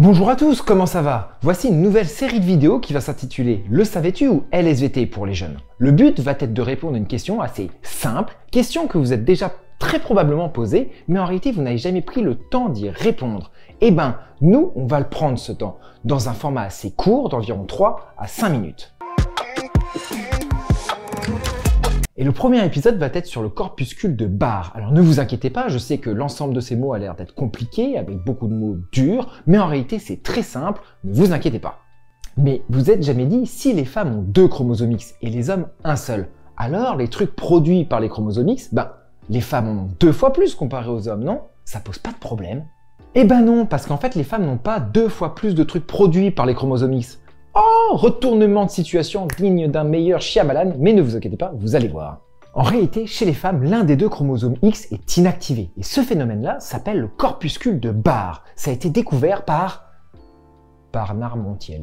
Bonjour à tous, comment ça va? Voici une nouvelle série de vidéos qui va s'intituler Le savais-tu ou LSVT pour les jeunes. Le but va être de répondre à une question assez simple, question que vous êtes déjà très probablement posée, mais en réalité vous n'avez jamais pris le temps d'y répondre. Eh ben, nous, on va le prendre ce temps, dans un format assez court d'environ 3 à 5 minutes. Et le premier épisode va être sur le corpuscule de Barr. Alors ne vous inquiétez pas, je sais que l'ensemble de ces mots a l'air d'être compliqué, avec beaucoup de mots durs, mais en réalité c'est très simple, ne vous inquiétez pas. Mais vous êtes jamais dit, si les femmes ont 2 chromosomes X et les hommes un seul, alors les trucs produits par les chromosomes X, les femmes en ont 2 fois plus comparé aux hommes, non? Ça pose pas de problème. Eh ben non, parce qu'en fait les femmes n'ont pas 2 fois plus de trucs produits par les chromosomes X. Oh, retournement de situation digne d'un meilleur Shyamalan, mais ne vous inquiétez pas, vous allez voir. En réalité, chez les femmes, l'un des 2 chromosomes X est inactivé. Et ce phénomène-là s'appelle le corpuscule de Barr. Ça a été découvert par Narmontiel.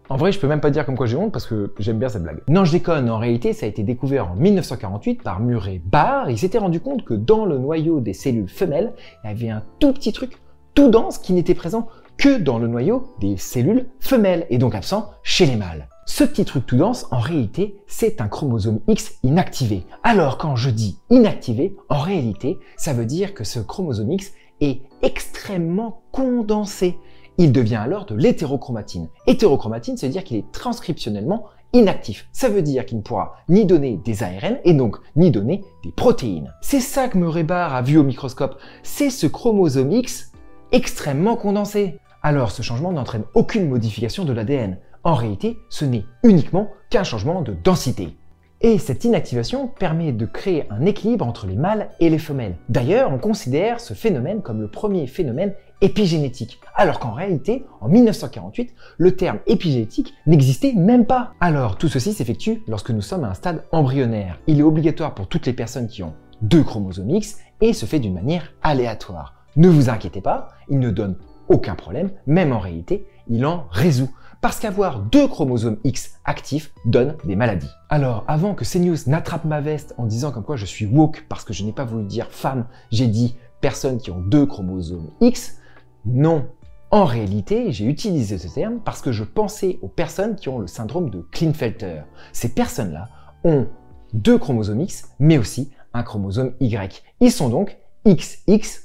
En vrai, je peux même pas dire comme quoi j'ai honte parce que j'aime bien cette blague. Non, je déconne, en réalité, ça a été découvert en 1948 par Murray Barr. Il s'était rendu compte que dans le noyau des cellules femelles, il y avait un tout petit truc tout dense qui n'était présent que dans le noyau des cellules femelles et donc absent chez les mâles. Ce petit truc tout dense, en réalité, c'est un chromosome X inactivé. Alors quand je dis inactivé, en réalité, ça veut dire que ce chromosome X est extrêmement condensé. Il devient alors de l'hétérochromatine. Hétérochromatine, ça veut dire qu'il est transcriptionnellement inactif. Ça veut dire qu'il ne pourra ni donner des ARN et donc ni donner des protéines. C'est ça que Murray Barr a vu au microscope. C'est ce chromosome X extrêmement condensé. Alors ce changement n'entraîne aucune modification de l'ADN. En réalité, ce n'est uniquement qu'un changement de densité. Et cette inactivation permet de créer un équilibre entre les mâles et les femelles. D'ailleurs, on considère ce phénomène comme le premier phénomène épigénétique, alors qu'en réalité, en 1948, le terme épigénétique n'existait même pas. Alors, tout ceci s'effectue lorsque nous sommes à un stade embryonnaire. Il est obligatoire pour toutes les personnes qui ont 2 chromosomes X et se fait d'une manière aléatoire. Ne vous inquiétez pas, il ne donne aucun problème, même en réalité, il en résout. Parce qu'avoir 2 chromosomes X actifs donne des maladies. Alors, avant que CNews n'attrape ma veste en disant comme quoi je suis woke parce que je n'ai pas voulu dire femme, j'ai dit personnes qui ont 2 chromosomes X, non. En réalité, j'ai utilisé ce terme parce que je pensais aux personnes qui ont le syndrome de Klinefelter. Ces personnes-là ont 2 chromosomes X, mais aussi un chromosome Y. Ils sont donc XXY.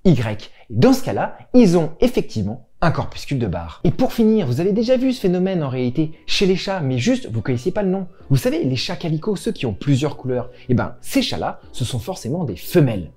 Et dans ce cas-là, ils ont effectivement un corpuscule de Barr. Et pour finir, vous avez déjà vu ce phénomène en réalité chez les chats, mais juste vous connaissiez pas le nom. Vous savez, les chats calico, ceux qui ont plusieurs couleurs, ces chats-là, ce sont forcément des femelles.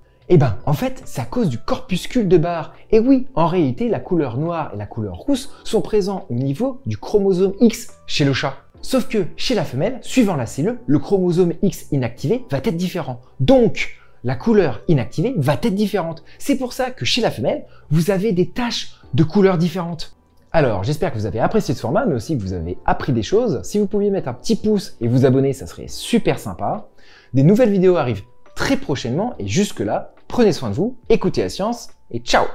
En fait, c'est à cause du corpuscule de Barr. Et oui, en réalité, la couleur noire et la couleur rousse sont présents au niveau du chromosome X chez le chat. Sauf que chez la femelle, suivant la cellule, le chromosome X inactivé va être différent. Donc, la couleur inactivée va être différente. C'est pour ça que chez la femelle, vous avez des taches de couleurs différentes. Alors, j'espère que vous avez apprécié ce format, mais aussi que vous avez appris des choses. Si vous pouviez mettre un petit pouce et vous abonner, ça serait super sympa. Des nouvelles vidéos arrivent très prochainement et jusque-là, prenez soin de vous, écoutez la science et ciao!